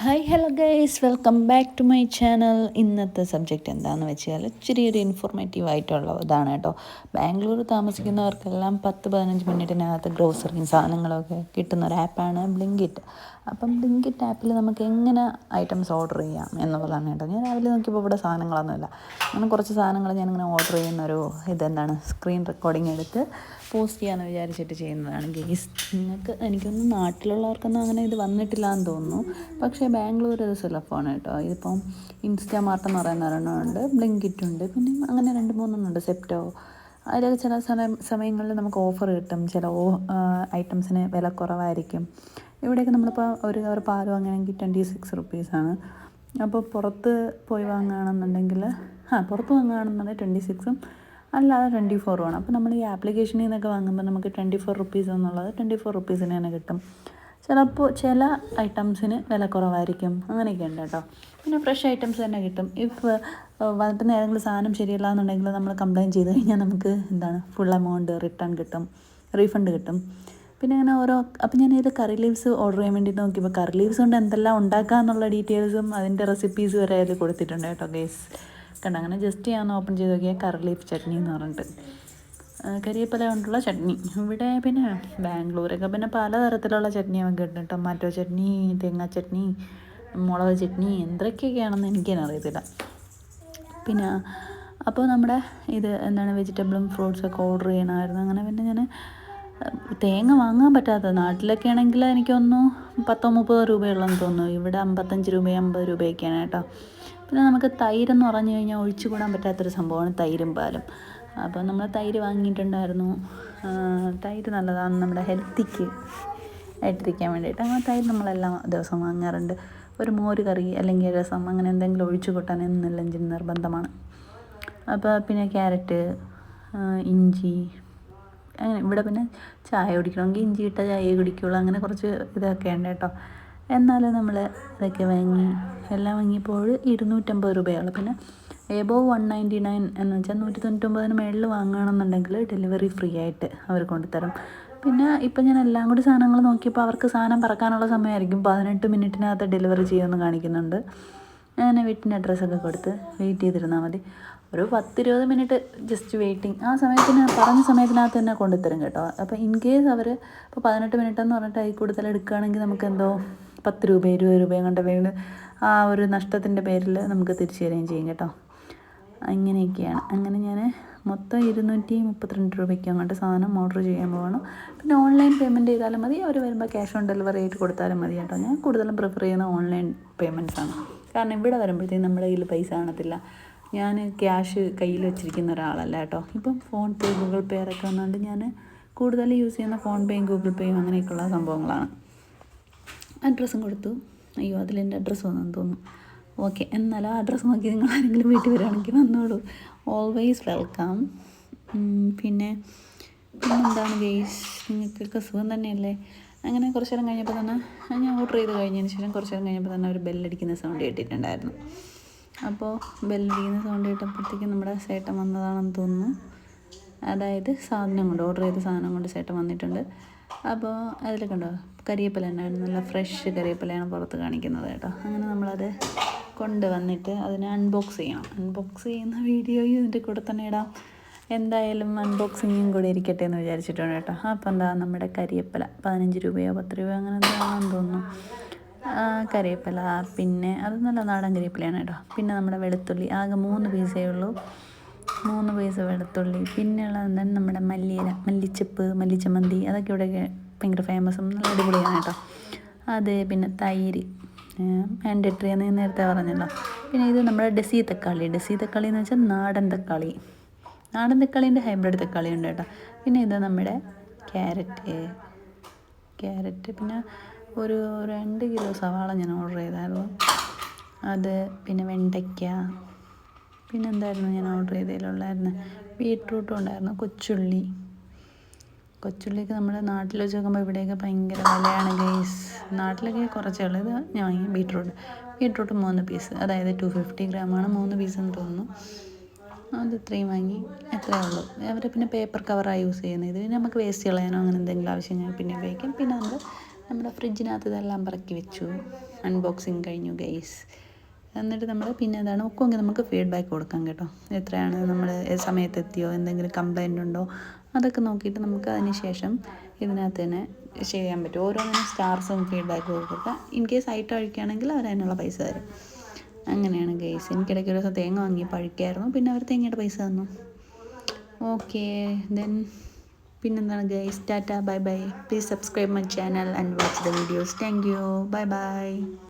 Hi hello guys, welcome back to my channel. ഇന്നത്തെ subject എന്താണെന്ന് വെച്ചാൽ ഇച്ചിരി ഒരു ഇൻഫോർമേറ്റീവ് ആയിട്ടുള്ള ഇതാണ് കേട്ടോ. ബാംഗ്ലൂർ താമസിക്കുന്നവർക്കെല്ലാം 10-15 മിനിറ്റിനകത്ത് ഗ്രോസറിയും സാധനങ്ങളൊക്കെ കിട്ടുന്ന ഒരു ആപ്പാണ് ബ്ലിങ്കിറ്റ്. അപ്പം ബ്ലിങ്കിറ്റ് ആപ്പിൽ നമുക്ക് എങ്ങനെ ഐറ്റംസ് ഓർഡർ ചെയ്യാം എന്നുള്ളതാണ് കേട്ടോ. ഞാൻ രാവിലെ നോക്കിയപ്പോൾ ഇവിടെ സാധനങ്ങളൊന്നുമില്ല. അങ്ങനെ കുറച്ച് സാധനങ്ങൾ ഞാനിങ്ങനെ ഓർഡർ ചെയ്യുന്നൊരു ഇതെന്താണ് സ്ക്രീൻ റെക്കോർഡിങ് എടുത്ത് പോസ്റ്റ് ചെയ്യാമെന്ന് വിചാരിച്ചിട്ട് ചെയ്യുന്നതാണ് ഗെയ്സ്. എനിക്കൊന്നും നാട്ടിലുള്ളവർക്കൊന്നും അങ്ങനെ ഇത് വന്നിട്ടില്ല എന്ന് തോന്നുന്നു. പക്ഷേ ബാംഗ്ലൂർ ഇത് സുലഭമാണ് കേട്ടോ. ഇതിപ്പം ഇൻസ്റ്റാമാർട്ട് എന്ന് പറയുന്ന ഒരെണ്ണമുണ്ട്, ബ്ലിങ്കിറ്റ് ഉണ്ട്, പിന്നെ അങ്ങനെ 2-3 ഉണ്ട്, സെപ്റ്റോ. അതിലൊക്കെ ചില സമയങ്ങളിൽ നമുക്ക് ഓഫർ കിട്ടും. ചില ഐറ്റംസിന് വില കുറവായിരിക്കും. ഇവിടെയൊക്കെ നമ്മളിപ്പോൾ ഒരു കവർ പാൽ വാങ്ങുകയാണെങ്കിൽ 26 റുപ്പീസാണ്. അപ്പോൾ പുറത്ത് പോയി വാങ്ങുകയാണെന്നുണ്ടെങ്കിൽ പുറത്ത് വാങ്ങുകയാണെന്നുണ്ടെങ്കിൽ 26ഉം അല്ലാതെ 24ഉമാണ്. അപ്പോൾ നമ്മൾ ഈ ആപ്ലിക്കേഷനിൽ നിന്നൊക്കെ വാങ്ങുമ്പോൾ നമുക്ക് 24 റുപ്പീസ് എന്നുള്ളത് 24 റുപ്പീസിന് തന്നെ കിട്ടും. ചിലപ്പോൾ ചില ഐറ്റംസിന് വില കുറവായിരിക്കും. അങ്ങനെയൊക്കെ ഉണ്ട് കേട്ടോ. പിന്നെ ഫ്രഷ് ഐറ്റംസ് തന്നെ കിട്ടും. വന്നിട്ട് ഏതെങ്കിലും സാധനം ശരിയല്ല എന്നുണ്ടെങ്കിൽ നമ്മൾ കംപ്ലയിൻറ്റ് ചെയ്ത് കഴിഞ്ഞാൽ നമുക്ക് ഫുൾ എമൗണ്ട് റീഫണ്ട് കിട്ടും. പിന്നെ അങ്ങനെ അപ്പോൾ ഞാൻ ഇത് കറി ലീവ്സ് ഓർഡർ ചെയ്യാൻ വേണ്ടി നോക്കിയപ്പോൾ കറി ലീവ്സ് കൊണ്ട് എന്തെല്ലാം ഉണ്ടാക്കുക എന്നുള്ള ഡീറ്റെയിൽസും അതിൻ്റെ റെസിപ്പീസ് വരെ അതിൽ കൊടുത്തിട്ടുണ്ട് കേട്ടോ ഗൈസ്. കണ്ട, അങ്ങനെ ജസ്റ്റ് ഞാൻ ഓപ്പൺ ചെയ്ത് നോക്കിയാൽ കറി ലീഫ് ചട്നി എന്ന് പറഞ്ഞിട്ട് കരിവേപ്പില കൊണ്ടുള്ള ചട്നി. ഇവിടെ പിന്നെ ബാംഗ്ലൂരൊക്കെ പിന്നെ പലതരത്തിലുള്ള ചട്നിയൊക്കെ ഉണ്ട്. ടൊമാറ്റോ ചട്നി, തേങ്ങാ ചട്നി, മുളക് ചട്നി, എന്തൊക്കെയൊക്കെയാണെന്ന് എനിക്കറിയത്തില്ല. പിന്നെ അപ്പോൾ നമ്മുടെ വെജിറ്റബിളും ഫ്രൂട്ട്സൊക്കെ ഓർഡർ ചെയ്യണമായിരുന്നു. അങ്ങനെ പിന്നെ ഞാൻ തേങ്ങ വാങ്ങാൻ പറ്റാത്തത്, നാട്ടിലൊക്കെ ആണെങ്കിൽ എനിക്കൊന്നു 10-30 രൂപയുള്ളതെന്ന് തോന്നുന്നു. ഇവിടെ 55 രൂപ 50 രൂപയൊക്കെയാണ് കേട്ടോ. പിന്നെ നമുക്ക് തൈരെന്ന് പറഞ്ഞു കഴിഞ്ഞാൽ ഒഴിച്ചു കൂടാൻ പറ്റാത്തൊരു സംഭവമാണ് തൈരും പാലും. അപ്പോൾ നമ്മൾ തൈര് വാങ്ങിയിട്ടുണ്ടായിരുന്നു. തൈര് നല്ലതാണ് നമ്മുടെ ഹെൽത്തിക്ക് ആയിട്ടിരിക്കാൻ വേണ്ടിയിട്ട്. അങ്ങനെ തൈര് നമ്മളെല്ലാം ദിവസം വാങ്ങാറുണ്ട്. ഒരു മോര് കറി അല്ലെങ്കിൽ രസം അങ്ങനെ എന്തെങ്കിലും ഒഴിച്ചു കൂട്ടാൻ എന്നും ലഞ്ചിന് നിർബന്ധമാണ്. അപ്പോൾ പിന്നെ ക്യാരറ്റ്, ഇഞ്ചി, അങ്ങനെ ഇവിടെ പിന്നെ ചായ കുടിക്കണമെങ്കിൽ ഇഞ്ചി ഇട്ട ചായയെ കുടിക്കുകയുള്ളൂ. അങ്ങനെ കുറച്ച് ഇതൊക്കെ ഉണ്ട് കേട്ടോ. എന്നാലും നമ്മൾ ഇതൊക്കെ എല്ലാം വാങ്ങിയപ്പോൾ 250 രൂപയുള്ളൂ. പിന്നെ എബോവ് 199 എന്ന് വെച്ചാൽ 199 മേളിൽ വാങ്ങുകയാണെന്നുണ്ടെങ്കിൽ ഡെലിവറി ഫ്രീ ആയിട്ട് അവർ കൊണ്ടുതരും. പിന്നെ ഇപ്പം ഞാൻ എല്ലാം കൂടി സാധനങ്ങൾ നോക്കിയപ്പോൾ അവർക്ക് സാധനം പറക്കാനുള്ള സമയമായിരിക്കും. 18 മിനിറ്റിനകത്ത് ഡെലിവറി ചെയ്യുമെന്ന് കാണിക്കുന്നുണ്ട്. അങ്ങനെ വീട്ടിൻ്റെ അഡ്രസ്സൊക്കെ കൊടുത്ത് വെയിറ്റ് ചെയ്തിരുന്നാൽ മതി. ഒരു 10-20 മിനിറ്റ് ജസ്റ്റ് വെയിറ്റിംഗ്. ആ പറഞ്ഞ സമയത്തിനകത്ത് തന്നെ കൊണ്ടുതരും കേട്ടോ. അപ്പോൾ ഇൻ കേസ് അവർ ഇപ്പോൾ 18 മിനിറ്റ് എന്ന് പറഞ്ഞിട്ട് അതിൽ കൂടുതൽ എടുക്കുകയാണെങ്കിൽ നമുക്ക് 10 രൂപ 20 രൂപ കണ്ട പേരിൽ ആ ഒരു നഷ്ടത്തിൻ്റെ പേരിൽ നമുക്ക് തിരിച്ചു തരികയും ചെയ്യും കേട്ടോ. അങ്ങനെയൊക്കെയാണ്. അങ്ങനെ ഞാൻ മൊത്തം 232 രൂപയ്ക്ക് അങ്ങോട്ട് സാധനം ഓർഡർ ചെയ്യാൻ പോവാണ്. പിന്നെ ഓൺലൈൻ പേയ്മെൻറ്റ് ചെയ്താലും മതി, അവർ വരുമ്പോൾ ക്യാഷ് ഓൺ ഡെലിവറി ആയിട്ട് കൊടുത്താലും മതി കേട്ടോ. ഞാൻ കൂടുതലും പ്രിഫർ ചെയ്യുന്ന ഓൺലൈൻ പേയ്മെൻറ്റ്സാണ്. കാരണം ഇവിടെ വരുമ്പോഴത്തേക്കും നമ്മുടെ കയ്യിൽ പൈസ കാണത്തില്ല. ഞാൻ ക്യാഷ് കയ്യിൽ വെച്ചിരിക്കുന്ന ഒരാളല്ല കേട്ടോ. ഇപ്പം ഫോൺ പേ, ഗൂഗിൾ പേ ഒക്കെ വന്നുകൊണ്ട് ഞാൻ കൂടുതൽ യൂസ് ചെയ്യുന്ന ഫോൺ പേയും ഗൂഗിൾ പേയും അങ്ങനെയൊക്കെയുള്ള സംഭവങ്ങളാണ്. അഡ്രസ്സും കൊടുത്തു. അയ്യോ, അതിലെൻ്റെ അഡ്രസ്സ് വന്നെന്ന് തോന്നുന്നു. ഓക്കെ, എന്നാലും ആ അഡ്രസ്സ് നോക്കി നിങ്ങൾ ആരെങ്കിലും വീട്ടിൽ വരികയാണെങ്കിൽ വന്നോളൂ. Always welcome. പിന്നെ എന്താണ് ഗെയ്സ്, നിങ്ങൾക്കൊക്കെ സുഖം തന്നെയല്ലേ? അങ്ങനെ കുറച്ച് നേരം കഴിഞ്ഞപ്പോൾ തന്നെ ഞാൻ ഓർഡർ ചെയ്ത് കഴിഞ്ഞതിന് ശേഷം കുറച്ച് നേരം കഴിഞ്ഞപ്പോൾ തന്നെ ഒരു ബെല്ലടിക്കുന്ന സൗണ്ട് കേട്ടിട്ടുണ്ടായിരുന്നു. അപ്പോൾ ബെല്ലടിക്കുന്ന സൗണ്ട് കേട്ടപ്പോഴത്തേക്കും നമ്മുടെ ചേട്ടൻ വന്നതാണെന്ന് തോന്നുന്നു. അതായത് ഓർഡർ ചെയ്ത സാധനം കൊണ്ട് ചേട്ടൻ വന്നിട്ടുണ്ട്. അപ്പോൾ അതിൽ കണ്ടോ, കരിവേപ്പില ഉണ്ടായിരുന്നു. നല്ല ഫ്രഷ് കരിവേപ്പിലയാണ് പുറത്ത് കാണിക്കുന്നത് കേട്ടോ. അങ്ങനെ നമ്മളത് കൊണ്ടുവന്നിട്ട് അതിനെ അൺബോക്സ് ചെയ്യണം. അൺബോക്സ് ചെയ്യുന്ന വീഡിയോയും ഇതിൻ്റെ കൂടെ തന്നെ ഇടാം. എന്തായാലും അൺബോക്സിങ്ങും കൂടെ ഇരിക്കട്ടെ എന്ന് വിചാരിച്ചിട്ടുണ്ട് കേട്ടോ. അപ്പോൾ നമ്മുടെ കരിവേപ്പില 15 രൂപയോ 10 രൂപയോ അങ്ങനെ എന്താണെന്ന് തോന്നുന്നു. കരിവേപ്പില, പിന്നെ അത് നല്ല നാടൻ കരിവേപ്പിലയാണ് കേട്ടോ. പിന്നെ നമ്മുടെ വെളുത്തുള്ളി, ആകെ 3 പീസേ ഉള്ളൂ. 3 പീസ് വെളുത്തുള്ളി. പിന്നെയുള്ളത് നമ്മുടെ മല്ലിയില, മല്ലിച്ചപ്പ്, മല്ലിച്ചമന്തി, അതൊക്കെ ഇവിടെ ഭയങ്കര ഫേമസും നല്ല അടിപൊളിയാണ് കേട്ടോ. അത് പിന്നെ തൈര്, മാൻഡേറ്ററി എന്ന് നേരത്തെ പറഞ്ഞല്ലോ. പിന്നെ ഇത് നമ്മുടെ ഡെസി തക്കാളി എന്ന് വെച്ചാൽ നാടൻ തക്കാളീൻ്റെ ഹൈബ്രിഡ് തക്കാളി ഉണ്ട് കേട്ടോ. പിന്നെ ഇത് നമ്മുടെ ക്യാരറ്റ്, പിന്നെ ഒരു 2 കിലോ സവാള ഞാൻ ഓർഡർ ചെയ്തായിരുന്നു. അത് പിന്നെ വെണ്ടയ്ക്ക, പിന്നെ എന്തായിരുന്നു ഞാൻ ഓർഡർ ചെയ്തതിലുള്ളായിരുന്നു, ബീട്രൂട്ടും ഉണ്ടായിരുന്നു, കൊച്ചുള്ളിക്ക് നമ്മുടെ നാട്ടിൽ വെച്ച് നോക്കുമ്പോൾ ഇവിടെയൊക്കെ ഭയങ്കര വിലയാണ് ഗൈസ്. നാട്ടിലൊക്കെ കുറച്ചേ ഉള്ളൂ. ഇത് ഞാൻ വാങ്ങി ബീട്രൂട്ട് 3 പീസ്, അതായത് 250 ഗ്രാമാണ് 3 പീസെന്ന് തോന്നുന്നു. അത് ഇത്രയും വാങ്ങി, എത്രയേ ഉള്ളൂ. അവർ പിന്നെ പേപ്പർ കവറാണ് യൂസ് ചെയ്യുന്നത്. ഇത് പിന്നെ നമുക്ക് വേസ്റ്റ് കളയാനോ അങ്ങനെ എന്തെങ്കിലും ആവശ്യങ്ങൾ പിന്നെ ഉപയോഗിക്കാം. പിന്നെ നമ്മൾ നമ്മുടെ ഫ്രിഡ്ജിനകത്ത് ഇതെല്ലാം പറക്കി വെച്ചു. അൺബോക്സിങ് കഴിഞ്ഞു ഗൈസ്. എന്നിട്ട് നമ്മൾ പിന്നെ എന്താണ് ഒക്കെങ്കിൽ നമുക്ക് ഫീഡ്ബാക്ക് കൊടുക്കാം കേട്ടോ. എത്രയാണ് നമ്മൾ സമയത്തെത്തിയോ, എന്തെങ്കിലും കംപ്ലൈൻ്റ് ഉണ്ടോ, അതൊക്കെ നോക്കിയിട്ട് നമുക്ക് അതിന് ശേഷം ഇതിനകത്ത് തന്നെ ചെയ്യാൻ പറ്റും. ഓരോന്നിനും സ്റ്റാർസും ഫീഡ്ബാക്കും കൊടുക്കുക. ഇൻ കേസ് ഐറ്റം അഴിക്കുകയാണെങ്കിൽ അവർ അതിനുള്ള പൈസ തരും. അങ്ങനെയാണ് ഗൈസ്. എനിക്കിടയ്ക്ക് ഒരു ദിവസം തേങ്ങ വാങ്ങി പഴുക്കായിരുന്നു, പിന്നെ അവർ തേങ്ങയുടെ പൈസ തന്നു. ഓക്കെ ദെൻ പിന്നെന്താണ് guys, Tata bye bye. Please subscribe my channel and watch the videos. Thank you, bye bye.